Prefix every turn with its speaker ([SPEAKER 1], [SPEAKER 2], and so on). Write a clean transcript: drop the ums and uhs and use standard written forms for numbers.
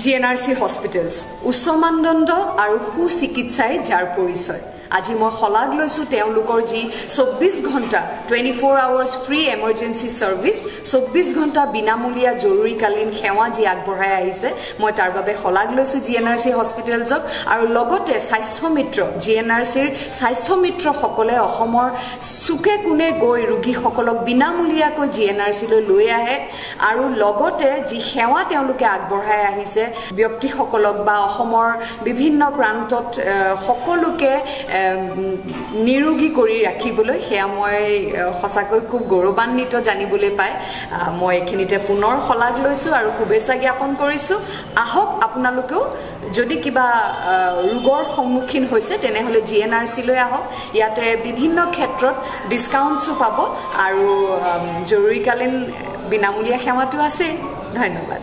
[SPEAKER 1] GNRC hospitals উচ্চ মানদণ্ড আৰু সুচিকিৎসাই যাৰ পৰিচয় আজি মই শলাগ লৈছোঁ তেওঁলোকৰ যি 24 ঘণ্টা 24 আৱাৰ্ছ ফ্ৰী এমাৰ্জেঞ্চি ছাৰ্ভিচ 24 ঘণ্টা বিনামূলীয়া জৰুৰীকালীন সেৱা যি আগবঢ়াই আহিছে মই তাৰ বাবে শলাগ লৈছোঁ GNRC হস্পিটেলছক আৰু লগতে স্বাস্থ্য মিত্ৰ GNRCৰ স্বাস্থ্য মিত্ৰসকলে অসমৰ চুকে কোণে গৈ ৰোগীসকলক বিনামূলীয়াকৈ GNRCলৈ লৈ আহে আৰু লগতে যি সেৱা তেওঁলোকে আগবঢ়াই আহিছে ব্যক্তিসকলক বা অসমৰ বিভিন্ন প্ৰান্তত সকলোকে নিৰোগী কৰি ৰাখিবলৈ সেয়া মই সঁচাকৈ খুব গৌৰৱান্বিত জানিবলৈ পাই মই এইখিনিতে পুনৰ শলাগ লৈছোঁ আৰু শুভেচ্ছা জ্ঞাপন কৰিছোঁ আহক আপোনালোকেও যদি কিবা ৰোগৰ সন্মুখীন হৈছে তেনেহ'লে GNRCলৈ আহক ইয়াতে বিভিন্ন ক্ষেত্ৰত ডিছকাউণ্টছো পাব আৰু জৰুৰীকালীন বিনামূলীয়া সেৱাটো আছে ধন্যবাদ